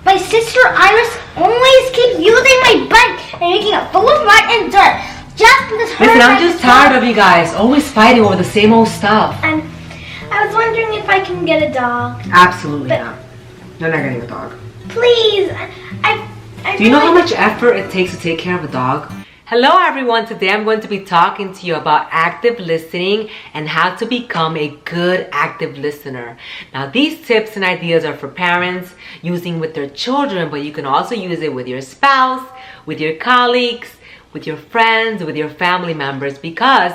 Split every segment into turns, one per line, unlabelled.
My sister Iris always keeps using my bike and making it full of mud and dirt. Just because her.
Listen, I'm just tired of you guys always fighting over the same old stuff.
And I was wondering if I can get a dog.
Absolutely not. You're not getting a dog.
Please,
Do you know how much effort it takes to take care of a dog? Hello everyone, today I'm going to be talking to you about active listening and how to become a good active listener. Now these tips and ideas are for parents using with their children, but you can also use it with your spouse, with your colleagues, with your friends, with your family members, because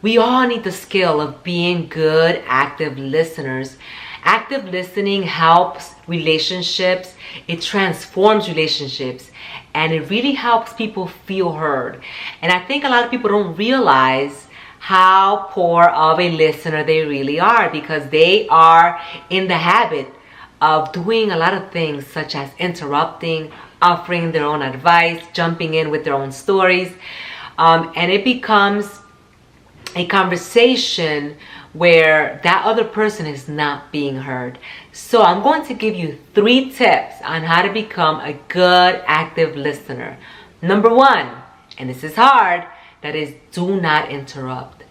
we all need the skill of being good active listeners. Active listening helps relationships, it transforms relationships, and it really helps people feel heard. And I think a lot of people don't realize how poor of a listener they really are, because they are in the habit of doing a lot of things such as interrupting, offering their own advice, jumping in with their own stories, and it becomes a conversation where that other person is not being heard. So I'm going to give you 3 tips on how to become a good active listener. Number 1, and this is hard, that is, do not interrupt.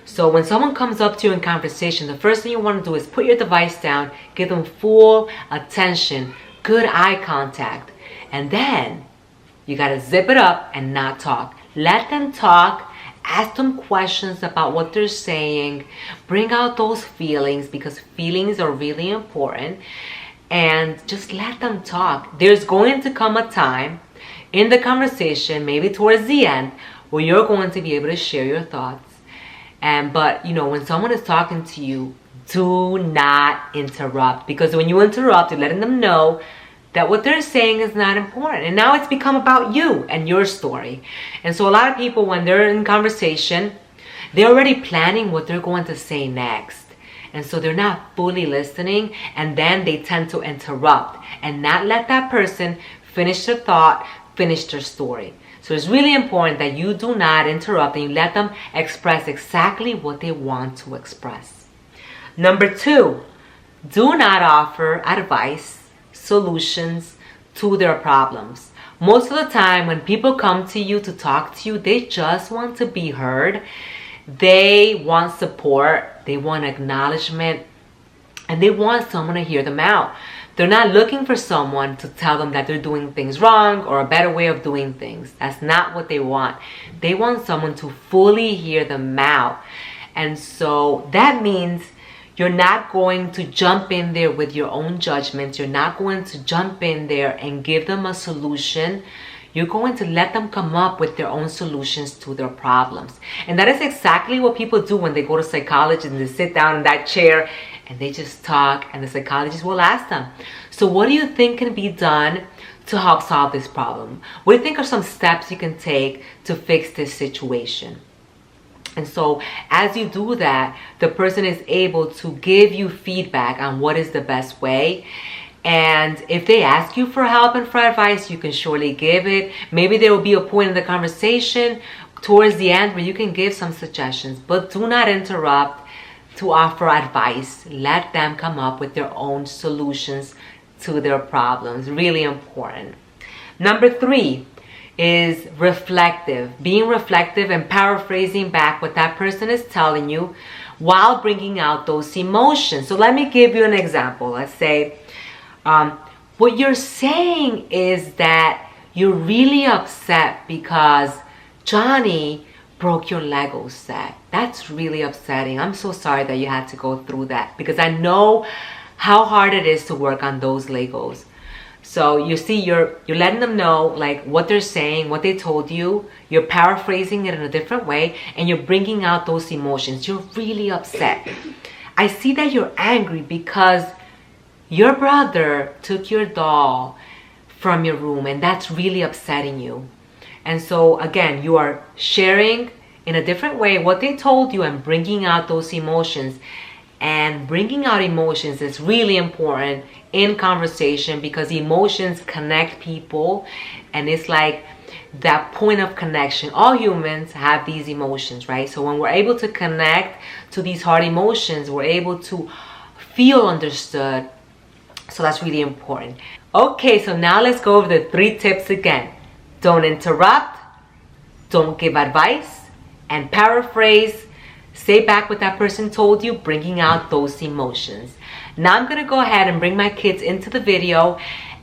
So when someone comes up to you in conversation, the first thing you want to do is put your device down, give them full attention, good eye contact, and then you got to zip it up and not talk. Let them talk. Ask them questions about what they're saying. Bring out those feelings, because feelings are really important. And just let them talk. There's going to come a time in the conversation, maybe towards the end, where you're going to be able to share your thoughts. But you know, when someone is talking to you, do not interrupt. Because when you interrupt, you're letting them know that what they're saying is not important. And now it's become about you and your story. And so a lot of people, when they're in conversation, they're already planning what they're going to say next. And so they're not fully listening, and then they tend to interrupt and not let that person finish their thought, finish their story. So it's really important that you do not interrupt and you let them express exactly what they want to express. Number 2, do not offer advice, solutions to their problems. Most of the time when people come to you to talk to you, they just want to be heard. They want support, they want acknowledgement, and they want someone to hear them out. They're not looking for someone to tell them that they're doing things wrong or a better way of doing things. That's not what they want. They want someone to fully hear them out. And so that means you're not going to jump in there with your own judgments. You're not going to jump in there and give them a solution. You're going to let them come up with their own solutions to their problems. And that is exactly what people do when they go to psychology and they sit down in that chair and they just talk, and the psychologist will ask them, so what do you think can be done to help solve this problem? What do you think are some steps you can take to fix this situation? And so as you do that, the person is able to give you feedback on what is the best way. And if they ask you for help and for advice, you can surely give it. Maybe there will be a point in the conversation towards the end where you can give some suggestions, but do not interrupt to offer advice. Let them come up with their own solutions to their problems. Really important. Number 3 is reflective. Being reflective and paraphrasing back what that person is telling you while bringing out those emotions. So let me give you an example. Let's say what you're saying is that you're really upset because Johnny broke your Lego set. That's really upsetting. I'm so sorry that you had to go through that, because I know how hard it is to work on those Legos. So you see, you're letting them know like what they're saying, what they told you. You're paraphrasing it in a different way, and you're bringing out those emotions. You're really upset. I see that you're angry because your brother took your doll from your room, and that's really upsetting you. And so again, you are sharing in a different way what they told you and bringing out those emotions. And bringing out emotions is really important in conversation, because emotions connect people, and it's like that point of connection. All humans have these emotions, right? So when we're able to connect to these hard emotions, we're able to feel understood, So that's really important. Okay, so now let's go over the 3 tips again. Don't interrupt, don't give advice, and paraphrase. Say back what that person told you, bringing out those emotions. Now I'm going to go ahead and bring my kids into the video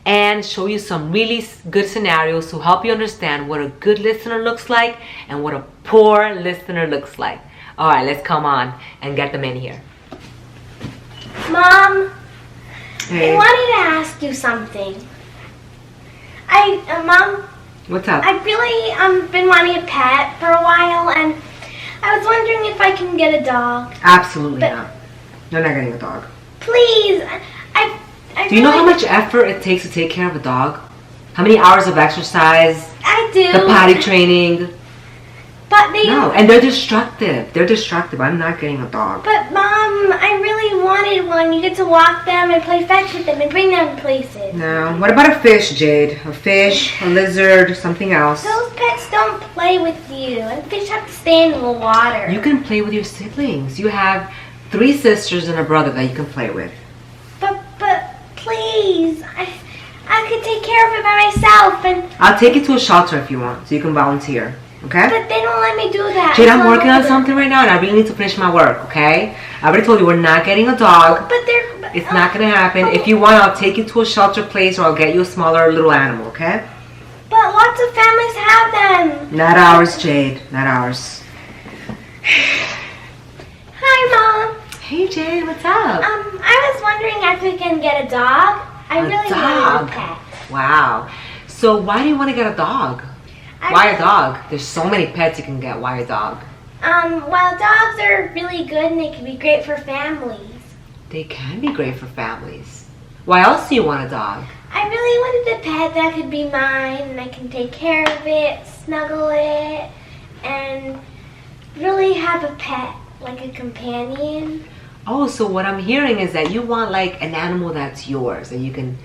and show you some really good scenarios to help you understand what a good listener looks like and what a poor listener looks like. All right, let's come on and get them in here.
Mom,
Hey.
I wanted to ask you something. Mom,
What's up?
I've really been wanting a pet for a while, and I was wondering if I can get a dog.
Absolutely
But-
not. You're not getting a dog.
Please,
Do you know how much effort it takes to take care of a dog? How many hours of exercise?
I do.
The potty training?
But they.
No, and they're destructive. They're destructive. I'm not getting a dog.
But Mom, I really wanted one. You get to walk them and play fetch with them and bring them places.
No. What about a fish, Jade? A fish, a lizard, something else?
Those pets don't play with you, and fish have to stay in the water.
You can play with your siblings. You have 3 sisters and a brother that you can play with.
But please, I could take care of it by myself, and
I'll take you to a shelter if you want, so you can volunteer. Okay?
but they don't let me do that.
Jade, I'm
until
working on
older.
something right now, and I really need to finish my work, okay? I already told you we're not getting a dog.
But they're.
It's not gonna happen. If you want, I'll take you to a shelter place, or I'll get you a smaller little animal, okay?
But lots of families have them.
Not ours, Jade. Not ours.
Hi, Mom.
Hey, Jade, what's up?
I was wondering if we can get a dog. I
A
really
dog?
want a pet.
Wow. So why do you want to get a dog? Why a dog? There's so many pets you can get. Why a dog?
Well, dogs are really good and they can be great for families.
They can be great for families. Why else do you want a dog?
I really wanted a pet that could be mine and I can take care of it, snuggle it, and really have a pet, like a companion.
Oh, so what I'm hearing is that you want like an animal that's yours and you can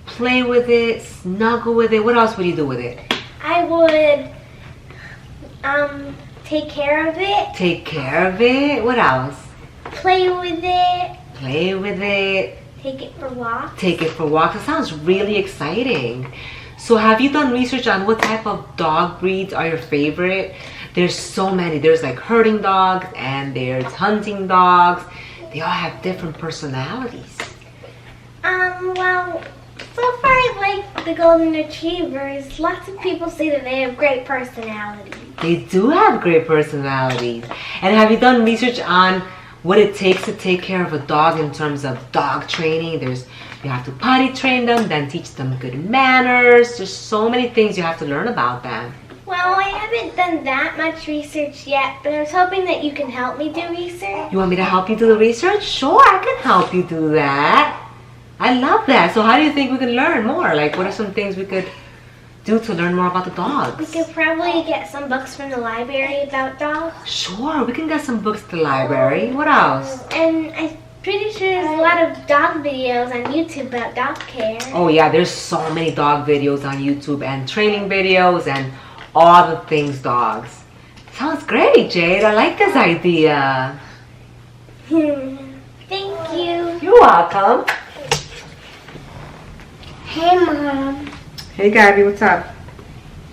play with it, snuggle with it. What else would you do with it?
I would take care of it,
Take care of it. What else?
play with it,
Play with it.
take it for walks.
Take it for walks. It sounds really exciting. So have you done research on what type of dog breeds are your favorite? There's so many. There's like herding dogs and there's hunting dogs. They all have different personalities.
Well, so far I like the golden retrievers. Lots of people say that they have great personalities.
They do have great personalities. And have you done research on what it takes to take care of a dog in terms of dog training? You have to potty train them, then teach them good manners. There's so many things you have to learn about them.
Well, I haven't done that much research yet, but I was hoping that you can help me do research.
You want me to help you do the research? Sure, I can help you do that. I love that. So how do you think we can learn more? Like, what are some things we could do to learn more about the dogs?
We could probably get some books from the library about dogs.
Sure, we can get some books at the library. What else?
And I'm pretty sure there's a lot of dog videos on YouTube about dog care.
Oh yeah, there's so many dog videos on YouTube and training videos and all the things dogs. Sounds great, Jade. I like this idea.
Thank you.
You're welcome.
Hey, Mom.
Hey, Gabby, what's up?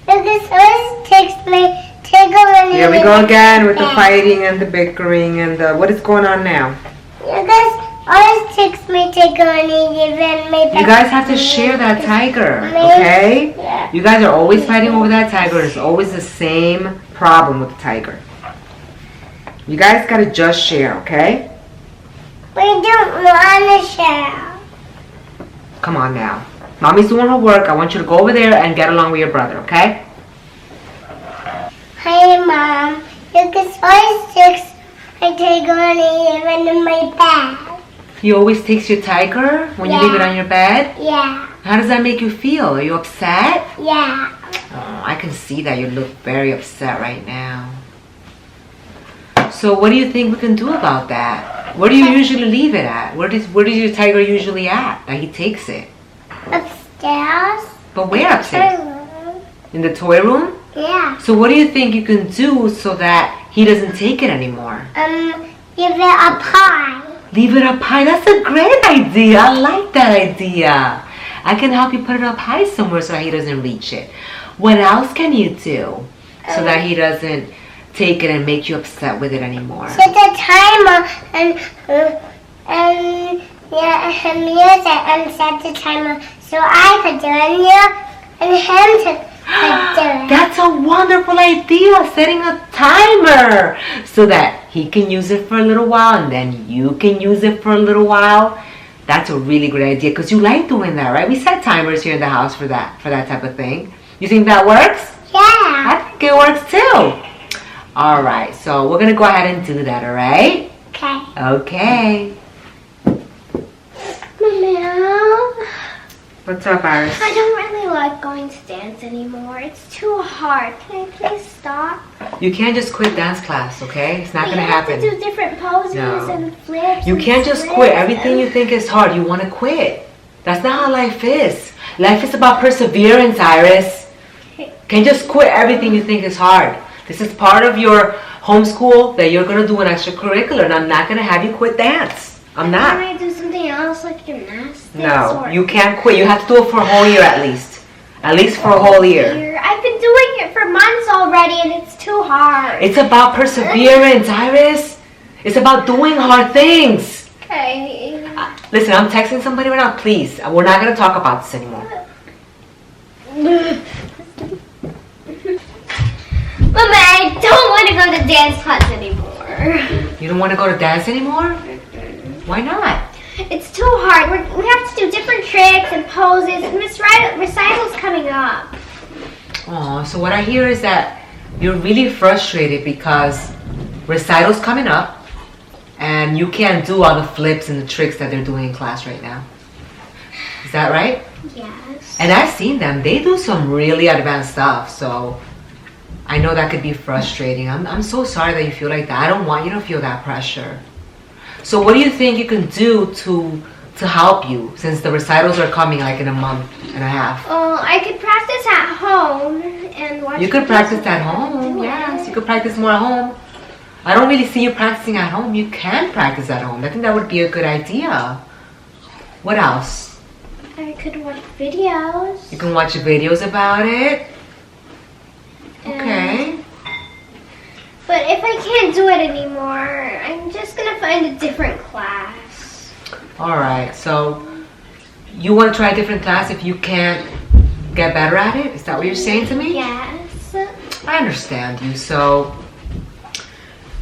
This always takes me to go in.
Here we go again with the fighting and the bickering and the... What is going on now?
This always takes me to go and even maybe.
You guys have to share that tiger, okay?
Yeah.
You guys are always fighting over that tiger. It's always the same problem with the tiger. You guys gotta just share, okay?
We don't want to share.
Come on now. Mommy's doing her work. I want you to go over there and get along with your brother, okay?
Hi, Mom. You can always take my tiger and even in my bed.
He always takes your tiger when you leave it on your bed?
Yeah.
How does that make you feel? Are you upset?
Yeah.
Oh, I can see that you look very upset right now. So what do you think we can do about that? Where do you usually leave it at? Where does your tiger usually at that he takes it?
Upstairs.
But where upstairs? In the toy room?
Yeah.
So what do you think you can do so that he doesn't take it anymore?
Give it a pie.
Leave it up high. That's a great idea. I like that idea. I can help you put it up high somewhere so that he doesn't reach it. What else can you do so that he doesn't take it and make you upset with it anymore?
Set a timer and music and set the timer so I could do it and him to do it.
That's a wonderful idea, setting a timer so that he can use it for a little while and then you can use it for a little while. That's a really great idea because you like doing that, right? We set timers here in the house for that type of thing. You think that works?
Yeah.
I think it works too. All right, so we're gonna go ahead and do that, all right?
Okay.
Okay.
Mama,
What's up, Iris?
I don't really like going to dance anymore. It's too hard. Can I please stop?
You can't just quit dance class, okay? It's not
But
gonna
you have
happen.
to do different poses
No.
and flips.
You
and
can't just
splits
quit. Everything
and-
you think is hard, you want to quit. That's not how life is. Life is about perseverance, Iris. Can't just quit everything you think is hard. This is part of your homeschool that you're going to do an extracurricular, and I'm not going to have you quit dance. I'm not.
Can I do something else like gymnastics?
No,
or
you can't quit. You have to do it for a whole year at least. At least for a whole year.
I've been doing it for months already and it's too hard.
It's about perseverance, Iris. It's about doing hard things.
Okay.
Listen, I'm texting somebody right now. Please, we're not going to talk about this anymore.
Mama, I don't want to go to dance class anymore.
You don't want to go to dance anymore? Why not?
It's too hard. We have to do different tricks and poses, and recital's coming up.
Oh, so what I hear is that you're really frustrated because recital's coming up and you can't do all the flips and the tricks that they're doing in class right now. Is that right?
Yes.
And I've seen them. They do some really advanced stuff, so I know that could be frustrating. I'm so sorry that you feel like that. I don't want you to feel that pressure. So what do you think you can do to help you since the recitals are coming like in a month and a half?
I could practice at home and watch.
You could
videos
practice at
of how to
home,
do
yes.
it.
You could practice more at home. I don't really see you practicing at home. You can practice at home. I think that would be a good idea. What else?
I could watch videos.
You can watch videos about it.
and-
Okay.
But if I can't do it anymore, I'm just gonna find a different class.
All right. So you want to try a different class if you can't get better at it? Is that what you're saying to me?
Yes.
I understand you. So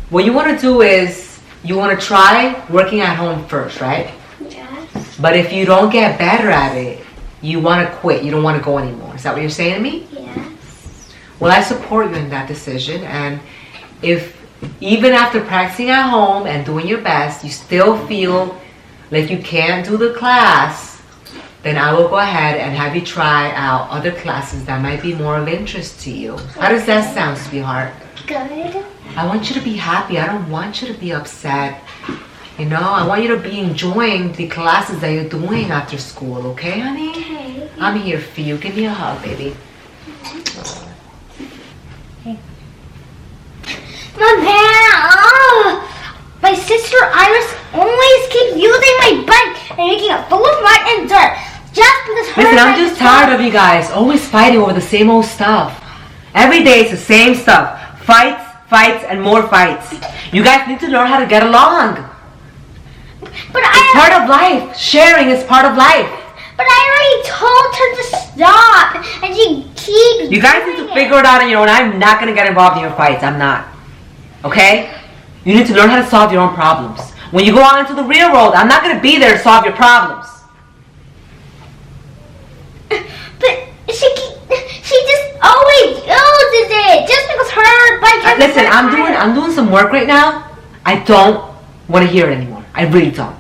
what you want to do is you want to try working at home first, right?
Yes.
But if you don't get better at it, you want to quit. You don't want to go anymore. Is that what you're saying to me?
Yes.
Well, I support you in that decision. And if even after practicing at home and doing your best, you still feel like you can't do the class, then I will go ahead and have you try out other classes that might be more of interest to you. How does that sound, sweetheart?
Good.
I want you to be happy. I don't want you to be upset. You know, I want you to be enjoying the classes that you're doing after school, okay, honey?
Okay.
I'm here for you. Give me a hug, baby.
Mama, my sister Iris always keeps using my bike and making it full of mud and dirt just because her
Listen, I'm
bike
just
is
tired of you guys always fighting over the same old stuff. Every day it's the same stuff. Fights, fights, and more fights. You guys need to learn how to get along.
But
It's part of life. Sharing is part of life.
But I already told her to stop, and she keeps.
You guys need to
doing
figure it out on your own. I'm not going to get involved in your fights. I'm not. Okay? You need to learn how to solve your own problems. When you go out into the real world, I'm not going to be there to solve your problems.
But she just always uses it just because her bike has.
Listen,
a
I'm doing some work right now. I don't want to hear it anymore. I really don't.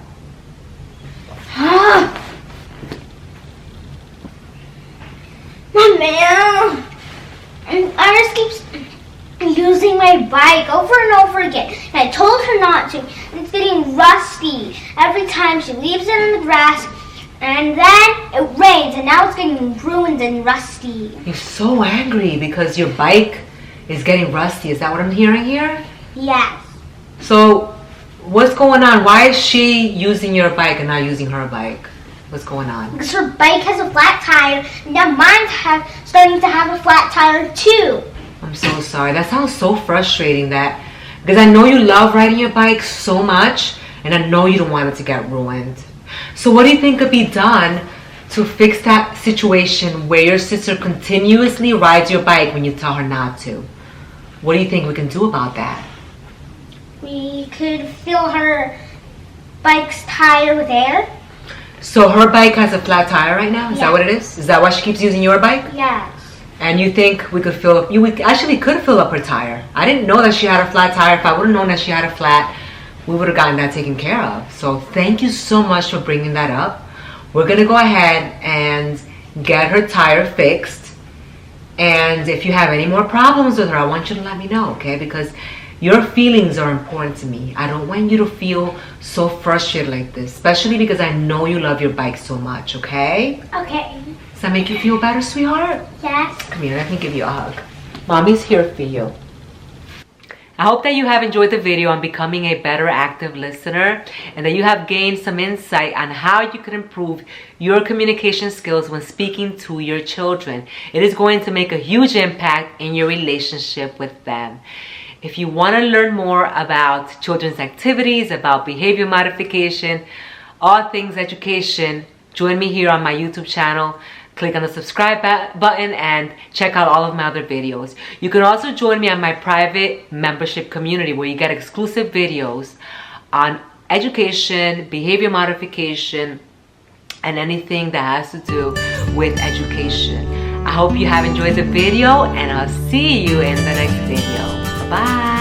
Mom, Iris keeps using my bike over and over again. And I told her not to. And it's getting rusty every time she leaves it in the grass. And then it rains, and now it's getting ruined and rusty.
You're so angry because your bike is getting rusty. Is that what I'm hearing here?
Yes.
So, What's going on? Why is she using your bike and not using her bike? What's going on?
Because her bike has a flat tire, and now mine's starting to have a flat tire too.
I'm so sorry. That sounds so frustrating. Because I know you love riding your bike so much, and I know you don't want it to get ruined. So what do you think could be done to fix that situation where your sister continuously rides your bike when you tell her not to? What do you think we can do about that?
We could fill her bike's tire with air.
So her bike has a flat tire right now? Is that
Yeah.
what it is? Is that why she keeps using your bike?
Yes.
And you think we could fill up, we actually could fill up her tire. I didn't know that she had a flat tire. If I would have known that she had a flat, we would have gotten that taken care of. So thank you so much for bringing that up. We're gonna go ahead and get her tire fixed. And if you have any more problems with her, I want you to let me know, okay? Because your feelings are important to me. I don't want you to feel so frustrated like this, especially because I know you love your bike so much, okay?
Okay.
Does that make you feel better, sweetheart?
Yes.
Come here, let me give you a hug. Mommy's here for you. I hope that you have enjoyed the video on becoming a better active listener and that you have gained some insight on how you can improve your communication skills when speaking to your children. It is going to make a huge impact in your relationship with them. If you want to learn more about children's activities, about behavior modification, all things education, join me here on my YouTube channel. Click on the subscribe button and check out all of my other videos. You can also join me on my private membership community where you get exclusive videos on education, behavior modification, and anything that has to do with education. I hope you have enjoyed the video and I'll see you in the next video. Bye.